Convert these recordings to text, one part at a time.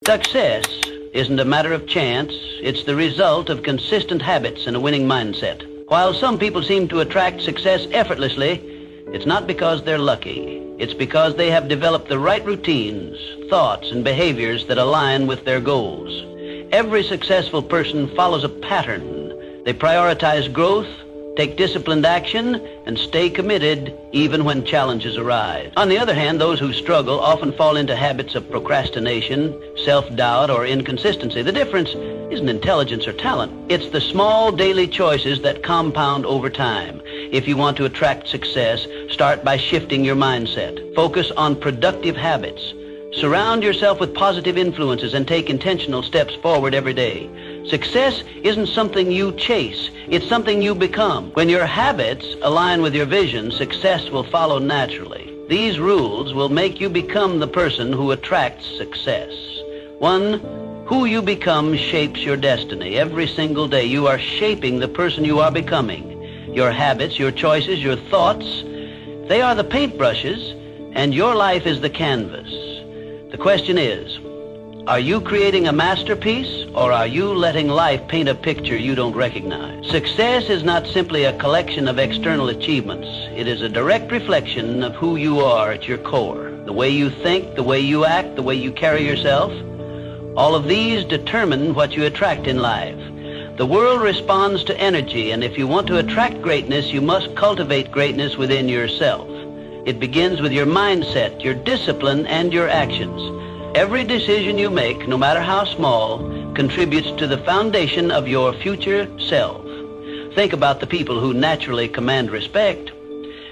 Success isn't a matter of chance. It's the result of consistent habits and a winning mindset. While some people seem to attract success effortlessly, it's not because they're lucky. It's because they have developed the right routines, thoughts, and behaviors that align with their goals. Every successful person follows a pattern. They prioritize growth, take disciplined action, and stay committed even when challenges arise. On the other hand, those who struggle often fall into habits of procrastination, self-doubt, or inconsistency. The difference isn't intelligence or talent. It's the small daily choices that compound over time. If you want to attract success, start by shifting your mindset. Focus on productive habits. Surround yourself with positive influences and take intentional steps forward every day. Success isn't something you chase, it's something you become. When your habits align with your vision, success will follow naturally. These rules will make you become the person who attracts success. 1, who you become shapes your destiny. Every single day you are shaping the person you are becoming. Your habits, your choices, your thoughts, they are the paintbrushes, and your life is the canvas. The question is, are you creating a masterpiece, or are you letting life paint a picture you don't recognize? Success is not simply a collection of external achievements. It is a direct reflection of who you are at your core. The way you think, the way you act, the way you carry yourself. All of these determine what you attract in life. The world responds to energy, and if you want to attract greatness, you must cultivate greatness within yourself. It begins with your mindset, your discipline, and your actions. Every decision you make, no matter how small, contributes to the foundation of your future self. Think about the people who naturally command respect.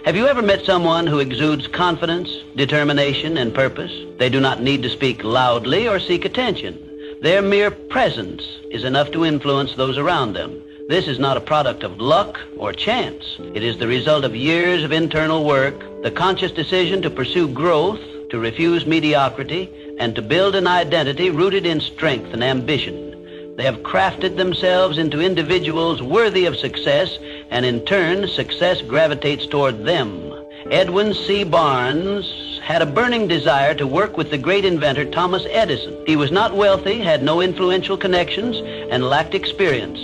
Have you ever met someone who exudes confidence, determination, and purpose? They do not need to speak loudly or seek attention. Their mere presence is enough to influence those around them. This is not a product of luck or chance. It is the result of years of internal work, the conscious decision to pursue growth, to refuse mediocrity, and to build an identity rooted in strength and ambition. They have crafted themselves into individuals worthy of success, and in turn, success gravitates toward them. Edwin C. Barnes had a burning desire to work with the great inventor Thomas Edison. He was not wealthy, had no influential connections, and lacked experience.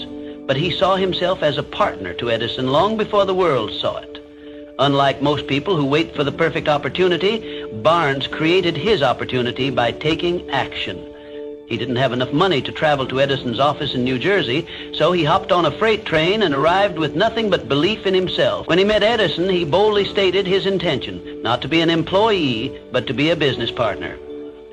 But he saw himself as a partner to Edison long before the world saw it. Unlike most people who wait for the perfect opportunity, Barnes created his opportunity by taking action. He didn't have enough money to travel to Edison's office in New Jersey, so he hopped on a freight train and arrived with nothing but belief in himself. When he met Edison, he boldly stated his intention, not to be an employee, but to be a business partner.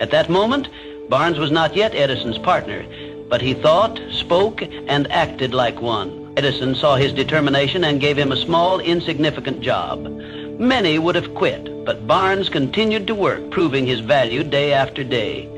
At that moment, Barnes was not yet Edison's partner, but he thought, spoke, and acted like one. Edison saw his determination and gave him a small, insignificant job. Many would have quit, but Barnes continued to work, proving his value day after day.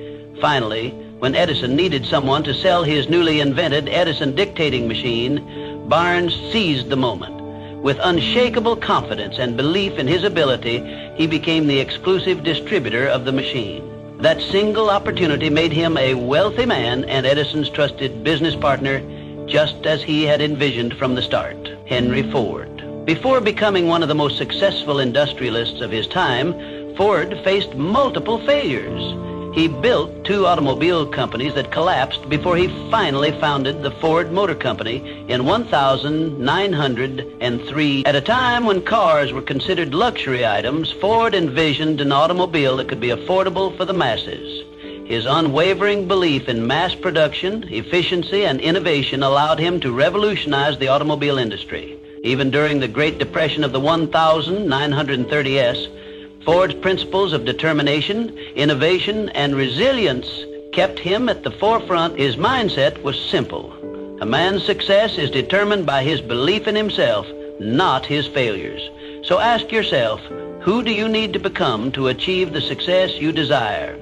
Finally, when Edison needed someone to sell his newly invented Edison dictating machine, Barnes seized the moment. With unshakable confidence and belief in his ability, he became the exclusive distributor of the machine. That single opportunity made him a wealthy man and Edison's trusted business partner, just as he had envisioned from the start. Henry Ford. Before becoming one of the most successful industrialists of his time, Ford faced multiple failures. He built 2 automobile companies that collapsed before he finally founded the Ford Motor Company in 1903. At a time when cars were considered luxury items, Ford envisioned an automobile that could be affordable for the masses. His unwavering belief in mass production, efficiency, and innovation allowed him to revolutionize the automobile industry. Even during the Great Depression of the 1930s, Ford's principles of determination, innovation, and resilience kept him at the forefront. His mindset was simple. A man's success is determined by his belief in himself, not his failures. So ask yourself, who do you need to become to achieve the success you desire?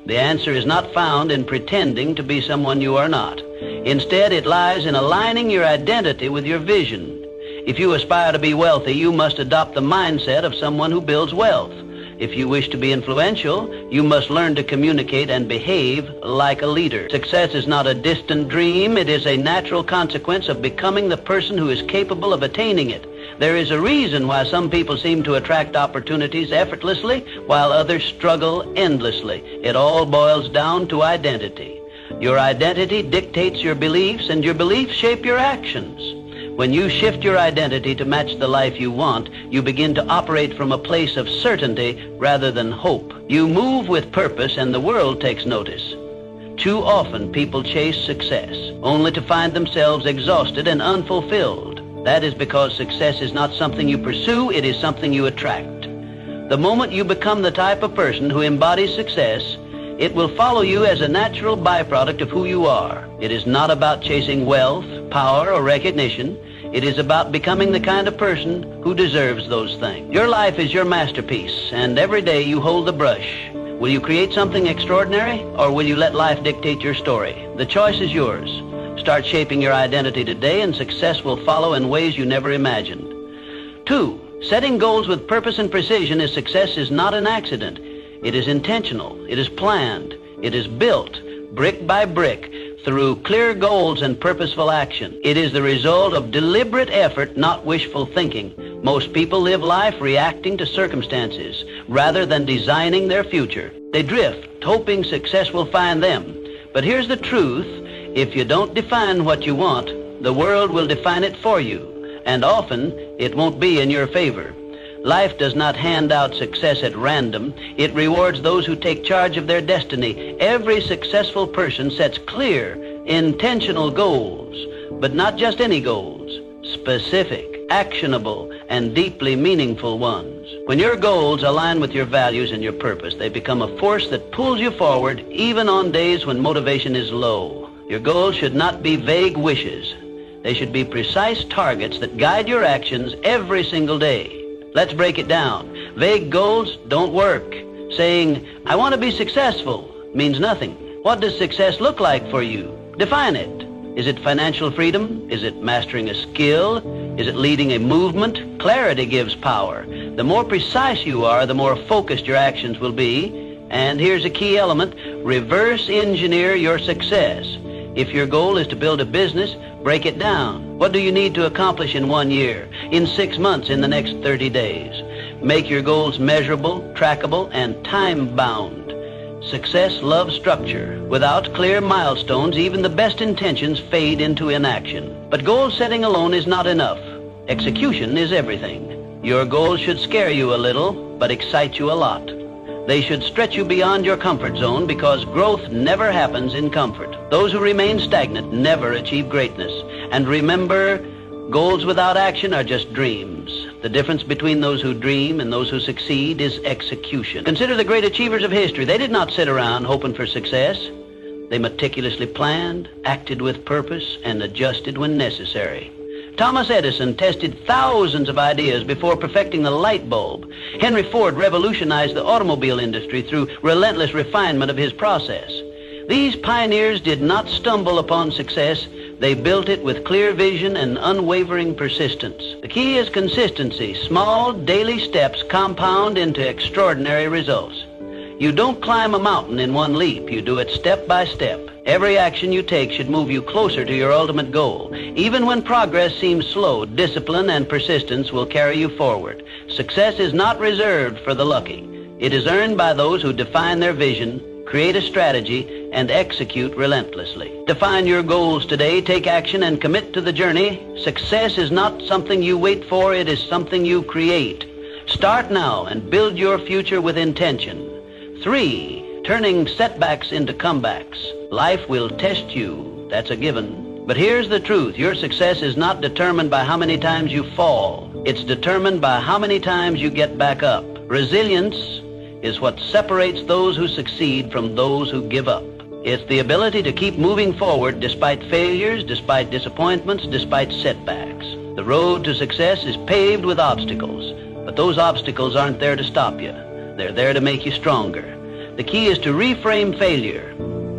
The answer is not found in pretending to be someone you are not. Instead, it lies in aligning your identity with your vision. If you aspire to be wealthy, you must adopt the mindset of someone who builds wealth. If you wish to be influential, you must learn to communicate and behave like a leader. Success is not a distant dream. It is a natural consequence of becoming the person who is capable of attaining it. There is a reason why some people seem to attract opportunities effortlessly, while others struggle endlessly. It all boils down to identity. Your identity dictates your beliefs, and your beliefs shape your actions. When you shift your identity to match the life you want, you begin to operate from a place of certainty rather than hope. You move with purpose, and the world takes notice. Too often, people chase success, only to find themselves exhausted and unfulfilled. That is because success is not something you pursue, it is something you attract. The moment you become the type of person who embodies success, it will follow you as a natural byproduct of who you are. It is not about chasing wealth, power, or recognition. It is about becoming the kind of person who deserves those things. Your life is your masterpiece, and every day you hold the brush. Will you create something extraordinary, or will you let life dictate your story? The choice is yours. Start shaping your identity today, and success will follow in ways you never imagined. 2, setting goals with purpose and precision is success is not an accident. It is intentional. It is planned. It is built, brick by brick, through clear goals and purposeful action. It is the result of deliberate effort, not wishful thinking. Most people live life reacting to circumstances rather than designing their future. They drift, hoping success will find them. But here's the truth. If you don't define what you want, the world will define it for you, and often it won't be in your favor. Life does not hand out success at random. It rewards those who take charge of their destiny. Every successful person sets clear, intentional goals, but not just any goals. Specific, actionable, and deeply meaningful ones. When your goals align with your values and your purpose, they become a force that pulls you forward even on days when motivation is low. Your goals should not be vague wishes. They should be precise targets that guide your actions every single day. Let's break it down. Vague goals don't work. Saying, "I want to be successful," means nothing. What does success look like for you? Define it. Is it financial freedom? Is it mastering a skill? Is it leading a movement? Clarity gives power. The more precise you are, the more focused your actions will be. And here's a key element: reverse engineer your success. If your goal is to build a business, break it down. What do you need to accomplish in 1 year, in 6 months, in the next 30 days? Make your goals measurable, trackable, and time-bound. Success loves structure. Without clear milestones, even the best intentions fade into inaction. But goal setting alone is not enough. Execution is everything. Your goals should scare you a little, but excite you a lot. They should stretch you beyond your comfort zone, because growth never happens in comfort. Those who remain stagnant never achieve greatness. And remember, goals without action are just dreams. The difference between those who dream and those who succeed is execution. Consider the great achievers of history. They did not sit around hoping for success. They meticulously planned, acted with purpose, and adjusted when necessary. Thomas Edison tested thousands of ideas before perfecting the light bulb. Henry Ford revolutionized the automobile industry through relentless refinement of his process. These pioneers did not stumble upon success. They built it with clear vision and unwavering persistence. The key is consistency. Small, daily steps compound into extraordinary results. You don't climb a mountain in one leap. You do it step by step. Every action you take should move you closer to your ultimate goal. Even when progress seems slow, discipline and persistence will carry you forward. Success is not reserved for the lucky. It is earned by those who define their vision, create a strategy, and execute relentlessly. Define your goals today, take action, and commit to the journey. Success is not something you wait for, it is something you create. Start now and build your future with intention. 3, turning setbacks into comebacks. Life will test you, that's a given. But here's the truth, your success is not determined by how many times you fall. It's determined by how many times you get back up. Resilience is what separates those who succeed from those who give up. It's the ability to keep moving forward despite failures, despite disappointments, despite setbacks. The road to success is paved with obstacles, but those obstacles aren't there to stop you. They're there to make you stronger. The key is to reframe failure.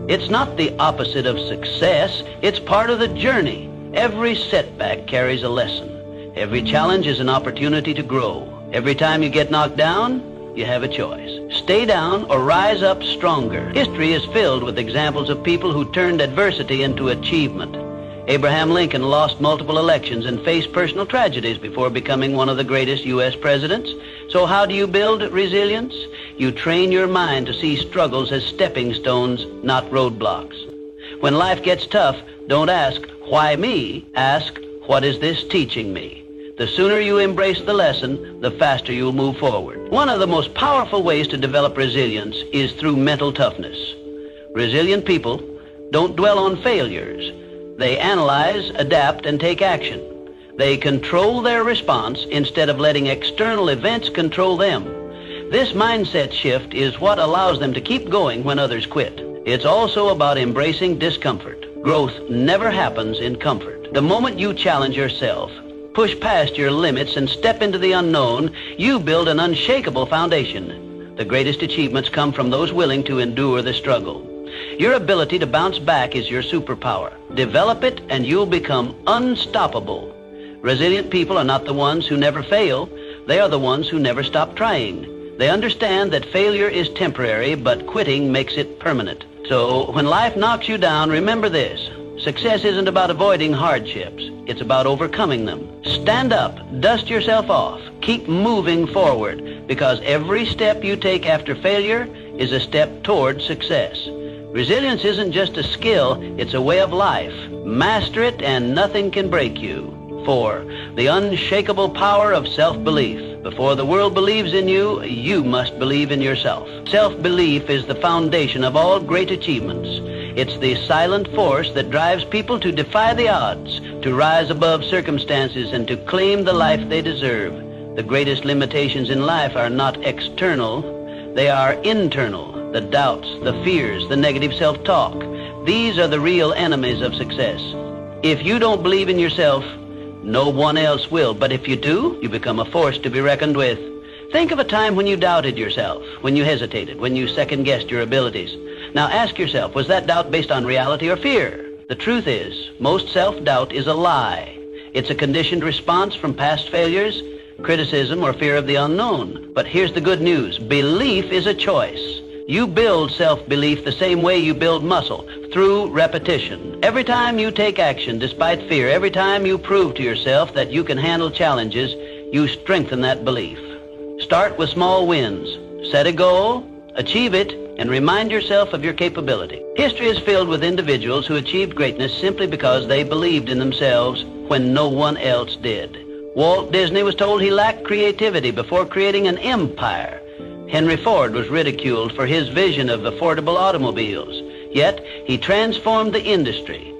It's not the opposite of success, it's part of the journey. Every setback carries a lesson. Every challenge is an opportunity to grow. Every time you get knocked down, you have a choice. Stay down or rise up stronger. History is filled with examples of people who turned adversity into achievement. Abraham Lincoln lost multiple elections and faced personal tragedies before becoming one of the greatest U.S. presidents. So how do you build resilience? You train your mind to see struggles as stepping stones, not roadblocks. When life gets tough, don't ask, why me? Ask, what is this teaching me? The sooner you embrace the lesson, the faster you'll move forward. One of the most powerful ways to develop resilience is through mental toughness. Resilient people don't dwell on failures. They analyze, adapt, and take action. They control their response instead of letting external events control them. This mindset shift is what allows them to keep going when others quit. It's also about embracing discomfort. Growth never happens in comfort. The moment you challenge yourself, push past your limits, and step into the unknown, you build an unshakable foundation. The greatest achievements come from those willing to endure the struggle. Your ability to bounce back is your superpower. Develop it and you'll become unstoppable. Resilient people are not the ones who never fail. They are the ones who never stop trying. They understand that failure is temporary, but quitting makes it permanent. So when life knocks you down, remember this. Success isn't about avoiding hardships. It's about overcoming them. Stand up, dust yourself off, keep moving forward, because every step you take after failure is a step toward success. Resilience isn't just a skill, it's a way of life. Master it and nothing can break you. 4. The unshakable power of self-belief. Before the world believes in you, you must believe in yourself. Self-belief is the foundation of all great achievements. It's the silent force that drives people to defy the odds, to rise above circumstances, and to claim the life they deserve. The greatest limitations in life are not external, they are internal. The doubts, the fears, the negative self-talk. These are the real enemies of success. If you don't believe in yourself, no one else will. But if you do, you become a force to be reckoned with. Think of a time when you doubted yourself, when you hesitated, when you second-guessed your abilities. Now ask yourself, was that doubt based on reality or fear? The truth is, most self-doubt is a lie. It's a conditioned response from past failures, criticism, or fear of the unknown. But here's the good news. Belief is a choice. You build self-belief the same way you build muscle, through repetition. Every time you take action despite fear, every time you prove to yourself that you can handle challenges, you strengthen that belief. Start with small wins. Set a goal, achieve it, and remind yourself of your capability. History is filled with individuals who achieved greatness simply because they believed in themselves when no one else did. Walt Disney was told he lacked creativity before creating an empire. Henry Ford was ridiculed for his vision of affordable automobiles, yet he transformed the industry.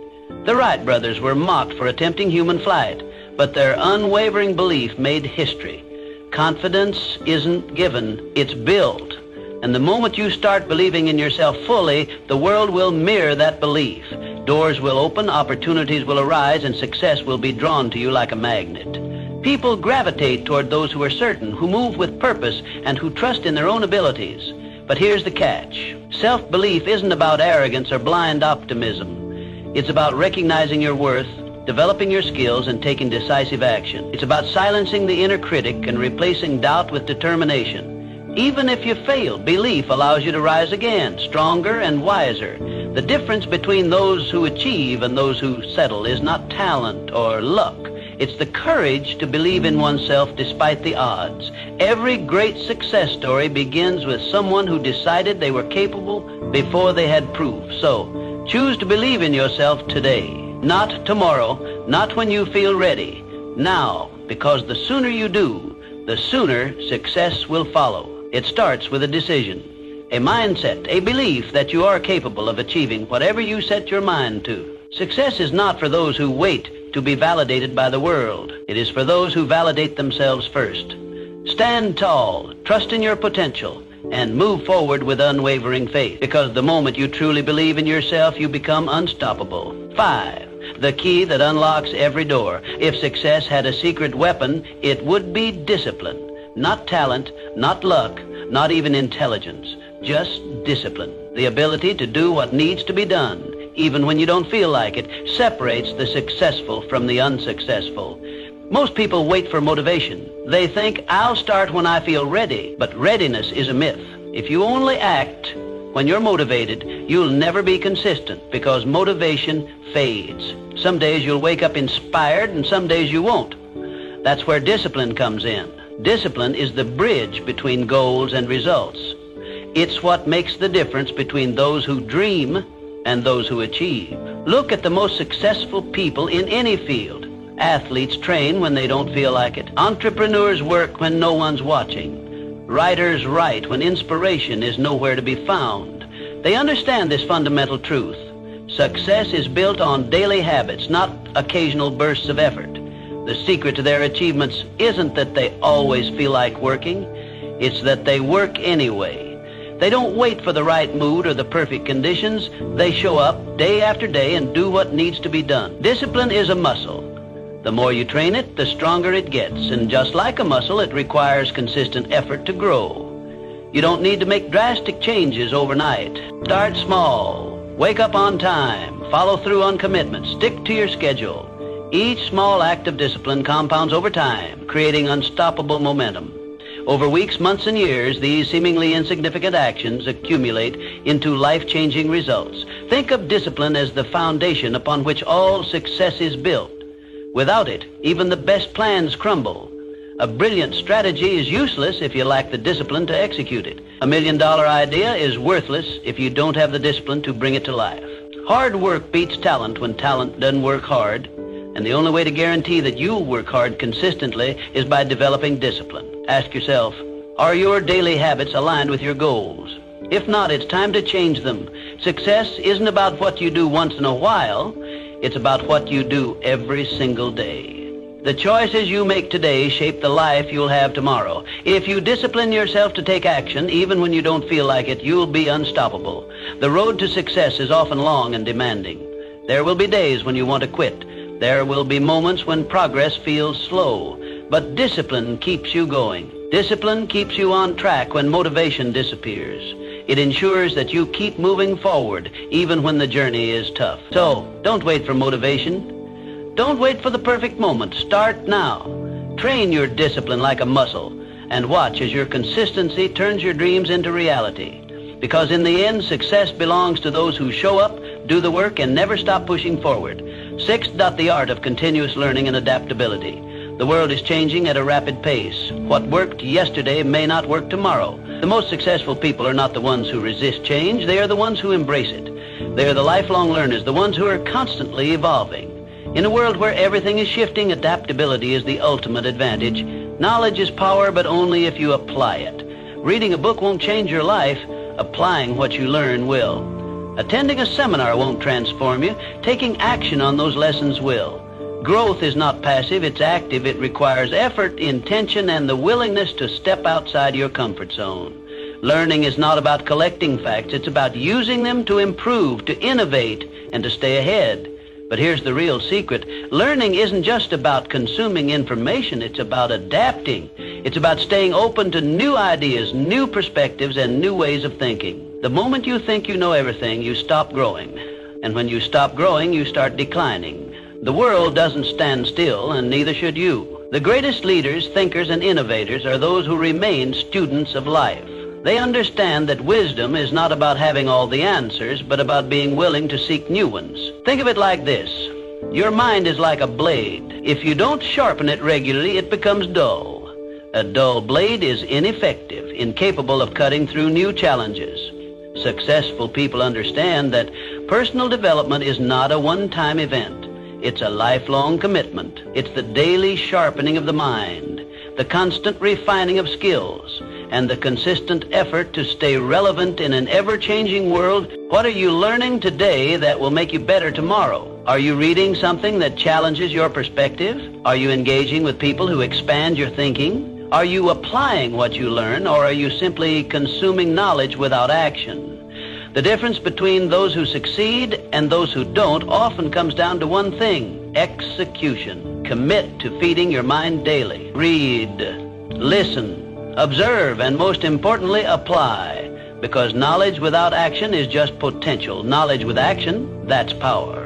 The Wright brothers were mocked for attempting human flight, but their unwavering belief made history. Confidence isn't given, it's built. And the moment you start believing in yourself fully, the world will mirror that belief. Doors will open, opportunities will arise, and success will be drawn to you like a magnet. People gravitate toward those who are certain, who move with purpose, and who trust in their own abilities. But here's the catch. Self-belief isn't about arrogance or blind optimism. It's about recognizing your worth, developing your skills, and taking decisive action. It's about silencing the inner critic and replacing doubt with determination. Even if you fail, belief allows you to rise again, stronger and wiser. The difference between those who achieve and those who settle is not talent or luck. It's the courage to believe in oneself despite the odds. Every great success story begins with someone who decided they were capable before they had proof. So, choose to believe in yourself today. Not tomorrow, not when you feel ready. Now, because the sooner you do, the sooner success will follow. It starts with a decision, a mindset, a belief that you are capable of achieving whatever you set your mind to. Success is not for those who wait to be validated by the world. It is for those who validate themselves first. Stand tall, trust in your potential, and move forward with unwavering faith, because the moment you truly believe in yourself, you become unstoppable. 5. The key that unlocks every door. If success had a secret weapon, it would be discipline. Not talent, not luck, not even intelligence, just discipline. The ability to do what needs to be done, even when you don't feel like it, separates the successful from the unsuccessful. Most people wait for motivation. They think, I'll start when I feel ready. But readiness is a myth. If you only act when you're motivated, you'll never be consistent because motivation fades. Some days you'll wake up inspired and some days you won't. That's where discipline comes in. Discipline is the bridge between goals and results. It's what makes the difference between those who dream and those who achieve. Look at the most successful people in any field. Athletes train when they don't feel like it. Entrepreneurs work when no one's watching. Writers write when inspiration is nowhere to be found. They understand this fundamental truth. Success is built on daily habits, not occasional bursts of effort. The secret to their achievements isn't that they always feel like working. It's that they work anyway. They don't wait for the right mood or the perfect conditions. They show up day after day and do what needs to be done. Discipline is a muscle. The more you train it, the stronger it gets. And just like a muscle, it requires consistent effort to grow. You don't need to make drastic changes overnight. Start small. Wake up on time. Follow through on commitments. Stick to your schedule. Each small act of discipline compounds over time, creating unstoppable momentum. Over weeks, months, and years, these seemingly insignificant actions accumulate into life-changing results. Think of discipline as the foundation upon which all success is built. Without it, even the best plans crumble. A brilliant strategy is useless if you lack the discipline to execute it. $1 million idea is worthless if you don't have the discipline to bring it to life. Hard work beats talent when talent doesn't work hard. And the only way to guarantee that you'll work hard consistently is by developing discipline. Ask yourself, are your daily habits aligned with your goals? If not, it's time to change them. Success isn't about what you do once in a while. It's about what you do every single day. The choices you make today shape the life you'll have tomorrow. If you discipline yourself to take action, even when you don't feel like it, you'll be unstoppable. The road to success is often long and demanding. There will be days when you want to quit. There will be moments when progress feels slow. But discipline keeps you going. Discipline keeps you on track when motivation disappears. It ensures that you keep moving forward, even when the journey is tough. So, don't wait for motivation. Don't wait for the perfect moment. Start now. Train your discipline like a muscle, and watch as your consistency turns your dreams into reality. Because in the end, success belongs to those who show up, do the work, and never stop pushing forward. Sixth, the art of continuous learning and adaptability. The world is changing at a rapid pace. What worked yesterday may not work tomorrow. The most successful people are not the ones who resist change. They are the ones who embrace it. They are the lifelong learners, the ones who are constantly evolving. In a world where everything is shifting, adaptability is the ultimate advantage. Knowledge is power, but only if you apply it. Reading a book won't change your life. Applying what you learn will. Attending a seminar won't transform you. Taking action on those lessons will. Growth is not passive, it's active. It requires effort, intention, and the willingness to step outside your comfort zone. Learning is not about collecting facts. It's about using them to improve, to innovate, and to stay ahead. But here's the real secret. Learning isn't just about consuming information. It's about adapting. It's about staying open to new ideas, new perspectives, and new ways of thinking. The moment you think you know everything, you stop growing. And when you stop growing, you start declining. The world doesn't stand still, and neither should you. The greatest leaders, thinkers, and innovators are those who remain students of life. They understand that wisdom is not about having all the answers, but about being willing to seek new ones. Think of it like this. Your mind is like a blade. If you don't sharpen it regularly, it becomes dull. A dull blade is ineffective, incapable of cutting through new challenges. Successful people understand that personal development is not a one-time event. It's a lifelong commitment. It's the daily sharpening of the mind, the constant refining of skills, and the consistent effort to stay relevant in an ever-changing world. What are you learning today that will make you better tomorrow? Are you reading something that challenges your perspective? Are you engaging with people who expand your thinking? Are you applying what you learn, or are you simply consuming knowledge without action? The difference between those who succeed and those who don't often comes down to one thing: execution. Commit to feeding your mind daily. Read, listen, observe, and most importantly, apply. Because knowledge without action is just potential. Knowledge with action, that's power.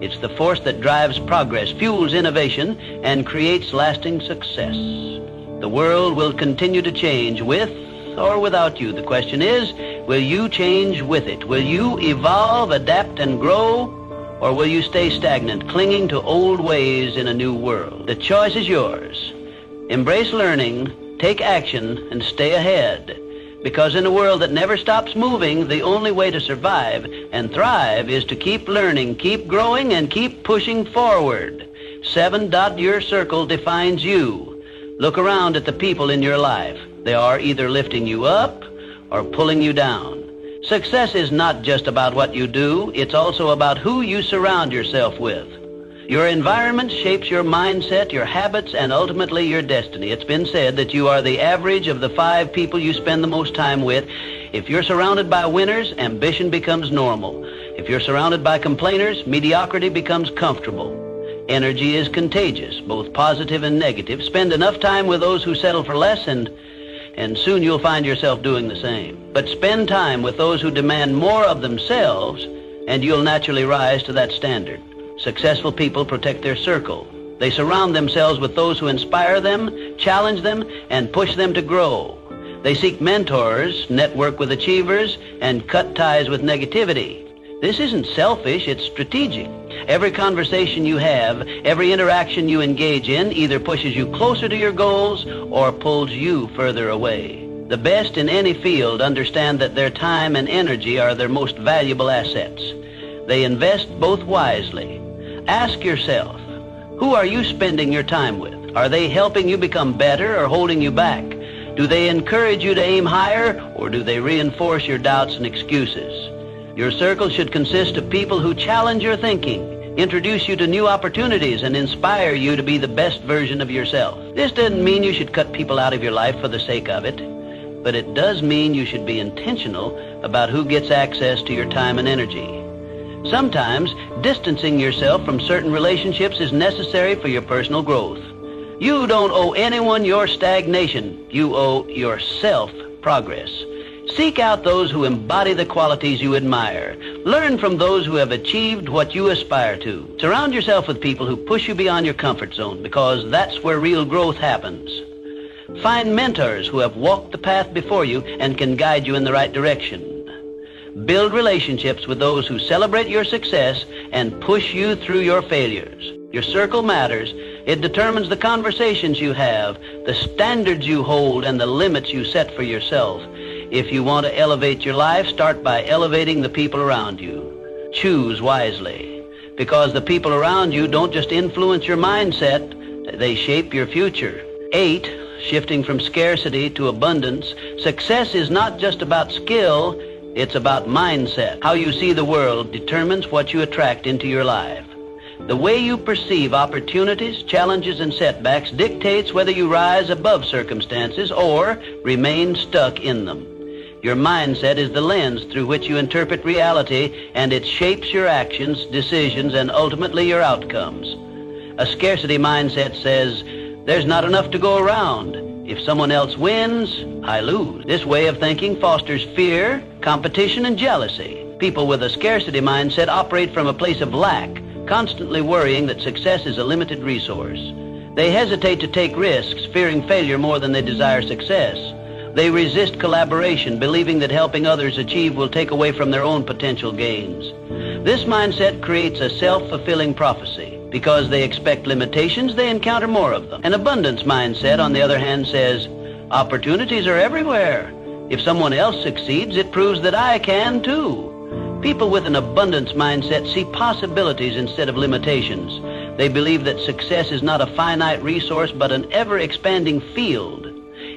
It's the force that drives progress, fuels innovation, and creates lasting success. The world will continue to change with or without you. The question is, will you change with it? Will you evolve, adapt, and grow? Or will you stay stagnant, clinging to old ways in a new world? The choice is yours. Embrace learning, take action, and stay ahead. Because in a world that never stops moving, the only way to survive and thrive is to keep learning, keep growing, and keep pushing forward. 7. Your circle defines you. Look around at the people in your life. They are either lifting you up or pulling you down. Success is not just about what you do, it's also about who you surround yourself with. Your environment shapes your mindset, your habits, and ultimately your destiny. It's been said that you are the average of the 5 people you spend the most time with. If you're surrounded by winners, ambition becomes normal. If you're surrounded by complainers, mediocrity becomes comfortable. Energy is contagious, both positive and negative. Spend enough time with those who settle for less, and soon you'll find yourself doing the same. But spend time with those who demand more of themselves, and you'll naturally rise to that standard. Successful people protect their circle. They surround themselves with those who inspire them, challenge them, and push them to grow. They seek mentors, network with achievers, and cut ties with negativity. This isn't selfish, it's strategic. Every conversation you have, every interaction you engage in either pushes you closer to your goals or pulls you further away. The best in any field understand that their time and energy are their most valuable assets. They invest both wisely. Ask yourself, who are you spending your time with? Are they helping you become better or holding you back? Do they encourage you to aim higher, or do they reinforce your doubts and excuses? Your circle should consist of people who challenge your thinking, introduce you to new opportunities, and inspire you to be the best version of yourself. This doesn't mean you should cut people out of your life for the sake of it, but it does mean you should be intentional about who gets access to your time and energy. Sometimes, distancing yourself from certain relationships is necessary for your personal growth. You don't owe anyone your stagnation. You owe yourself progress. Seek out those who embody the qualities you admire. Learn from those who have achieved what you aspire to. Surround yourself with people who push you beyond your comfort zone, because that's where real growth happens. Find mentors who have walked the path before you and can guide you in the right direction. Build relationships with those who celebrate your success and push you through your failures. Your circle matters. It determines the conversations you have, the standards you hold, and the limits you set for yourself. If you want to elevate your life, start by elevating the people around you. Choose wisely, because the people around you don't just influence your mindset, they shape your future. 8, shifting from scarcity to abundance. Success is not just about skill, it's about mindset. How you see the world determines what you attract into your life. The way you perceive opportunities, challenges, and setbacks dictates whether you rise above circumstances or remain stuck in them. Your mindset is the lens through which you interpret reality, and it shapes your actions, decisions, and ultimately your outcomes. A scarcity mindset says, there's not enough to go around. If someone else wins, I lose. This way of thinking fosters fear, competition, and jealousy. People with a scarcity mindset operate from a place of lack, constantly worrying that success is a limited resource. They hesitate to take risks, fearing failure more than they desire success. They resist collaboration, believing that helping others achieve will take away from their own potential gains. This mindset creates a self-fulfilling prophecy. Because they expect limitations, they encounter more of them. An abundance mindset, on the other hand, says, opportunities are everywhere. If someone else succeeds, it proves that I can too. People with an abundance mindset see possibilities instead of limitations. They believe that success is not a finite resource, but an ever-expanding field.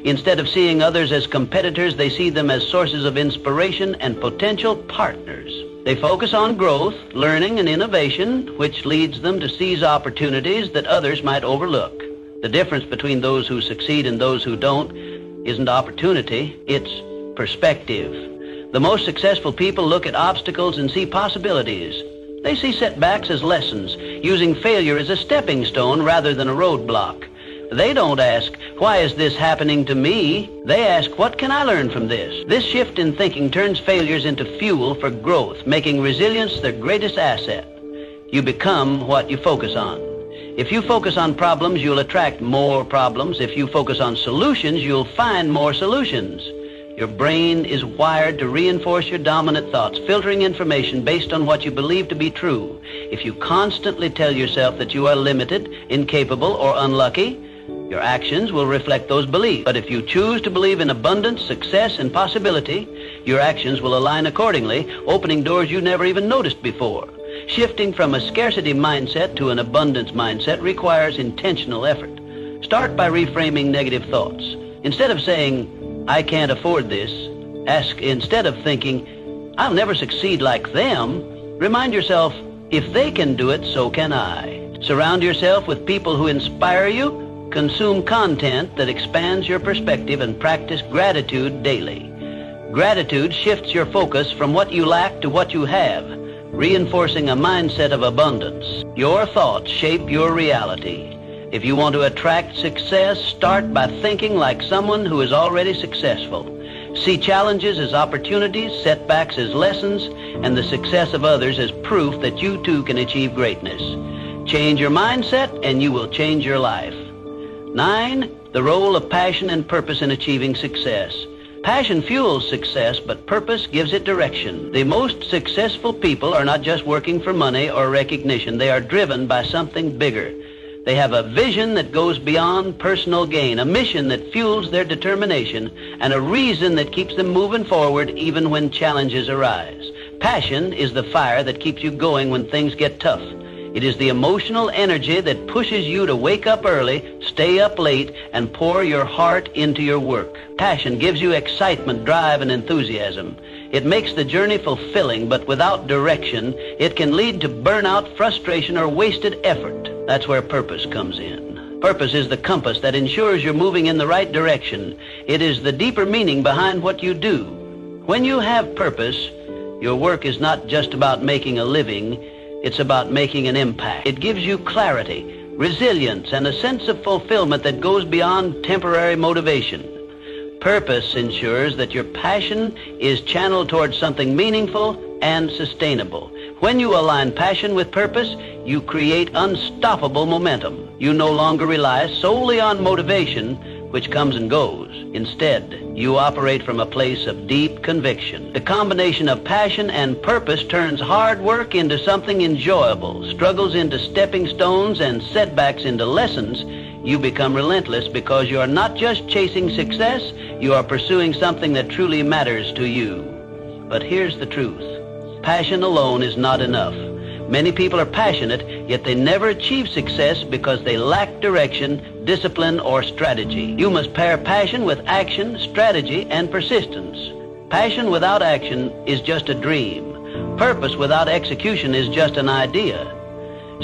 Instead of seeing others as competitors, they see them as sources of inspiration and potential partners. They focus on growth, learning, and innovation, which leads them to seize opportunities that others might overlook. The difference between those who succeed and those who don't isn't opportunity, it's perspective. The most successful people look at obstacles and see possibilities. They see setbacks as lessons, using failure as a stepping stone rather than a roadblock. They don't ask, why is this happening to me? They ask, what can I learn from this? This shift in thinking turns failures into fuel for growth, making resilience their greatest asset. You become what you focus on. If you focus on problems, you'll attract more problems. If you focus on solutions, you'll find more solutions. Your brain is wired to reinforce your dominant thoughts, filtering information based on what you believe to be true. If you constantly tell yourself that you are limited, incapable, or unlucky, your actions will reflect those beliefs. But if you choose to believe in abundance, success, and possibility, your actions will align accordingly, opening doors you never even noticed before. Shifting from a scarcity mindset to an abundance mindset requires intentional effort. Start by reframing negative thoughts. Instead of saying, "I can't afford this," ask, instead of thinking, "I'll never succeed like them," remind yourself, "If they can do it, so can I." Surround yourself with people who inspire you. Consume content that expands your perspective and practice gratitude daily. Gratitude shifts your focus from what you lack to what you have, reinforcing a mindset of abundance. Your thoughts shape your reality. If you want to attract success, start by thinking like someone who is already successful. See challenges as opportunities, setbacks as lessons, and the success of others as proof that you too can achieve greatness. Change your mindset and you will change your life. 9, the role of passion and purpose in achieving success. Passion fuels success, but purpose gives it direction. The most successful people are not just working for money or recognition. They are driven by something bigger. They have a vision that goes beyond personal gain, a mission that fuels their determination, and a reason that keeps them moving forward even when challenges arise. Passion is the fire that keeps you going when things get tough. It is the emotional energy that pushes you to wake up early, stay up late, and pour your heart into your work. Passion gives you excitement, drive, and enthusiasm. It makes the journey fulfilling, but without direction, it can lead to burnout, frustration, or wasted effort. That's where purpose comes in. Purpose is the compass that ensures you're moving in the right direction. It is the deeper meaning behind what you do. When you have purpose, your work is not just about making a living. It's about making an impact. It gives you clarity, resilience, and a sense of fulfillment that goes beyond temporary motivation. Purpose ensures that your passion is channeled towards something meaningful and sustainable. When you align passion with purpose, you create unstoppable momentum. You no longer rely solely on motivation, which comes and goes. Instead, you operate from a place of deep conviction. The combination of passion and purpose turns hard work into something enjoyable, struggles into stepping stones, and setbacks into lessons. You become relentless because you are not just chasing success, you are pursuing something that truly matters to you. But here's the truth. Passion alone is not enough. Many people are passionate, yet they never achieve success because they lack direction, discipline, or strategy. You must pair passion with action, strategy, and persistence. Passion without action is just a dream. Purpose without execution is just an idea.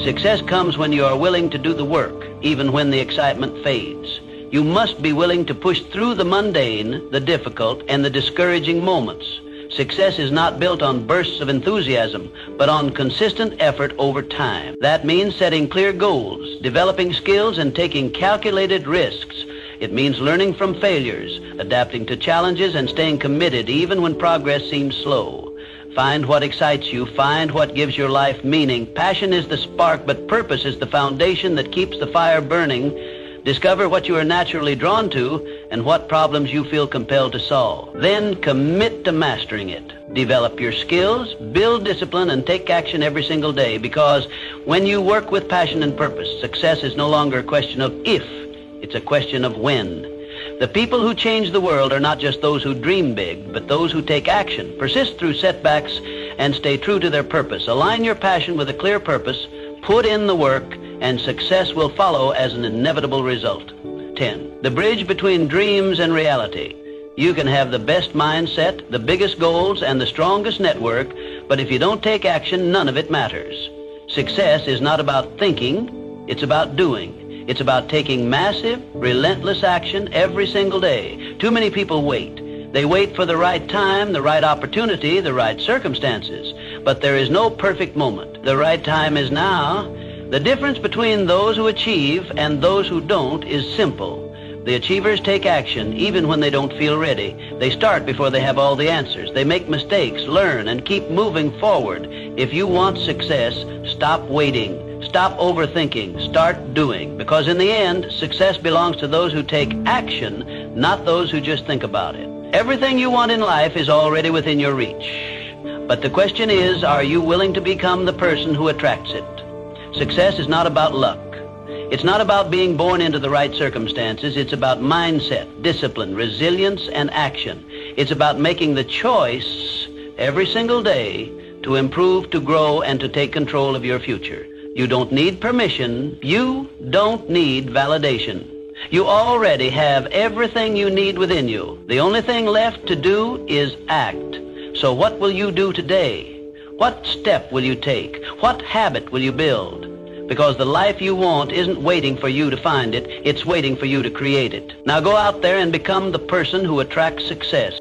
Success comes when you are willing to do the work, even when the excitement fades. You must be willing to push through the mundane, the difficult, and the discouraging moments. Success is not built on bursts of enthusiasm, but on consistent effort over time. That means setting clear goals, developing skills, and taking calculated risks. It means learning from failures, adapting to challenges, and staying committed even when progress seems slow. Find what excites you. Find what gives your life meaning. Passion is the spark, but purpose is the foundation that keeps the fire burning. Discover what you are naturally drawn to and what problems you feel compelled to solve. Then commit to mastering it. Develop your skills, build discipline, and take action every single day, because when you work with passion and purpose, success is no longer a question of if, it's a question of when. The people who change the world are not just those who dream big, but those who take action, persist through setbacks, and stay true to their purpose. Align your passion with a clear purpose, put in the work, and success will follow as an inevitable result. 10. The bridge between dreams and reality. You can have the best mindset, the biggest goals, and the strongest network, but if you don't take action, none of it matters. Success is not about thinking, it's about doing. It's about taking massive, relentless action every single day. Too many people wait. They wait for the right time, the right opportunity, the right circumstances. But there is no perfect moment. The right time is now. The difference between those who achieve and those who don't is simple. The achievers take action even when they don't feel ready. They start before they have all the answers. They make mistakes, learn, and keep moving forward. If you want success, stop waiting. Stop overthinking. Start doing. Because in the end, success belongs to those who take action, not those who just think about it. Everything you want in life is already within your reach. But the question is, are you willing to become the person who attracts it? Success is not about luck. It's not about being born into the right circumstances. It's about mindset, discipline, resilience, and action. It's about making the choice every single day to improve, to grow, and to take control of your future. You don't need permission. You don't need validation. You already have everything you need within you. The only thing left to do is act. So what will you do today? What step will you take? What habit will you build? Because the life you want isn't waiting for you to find it, it's waiting for you to create it. Now go out there and become the person who attracts success.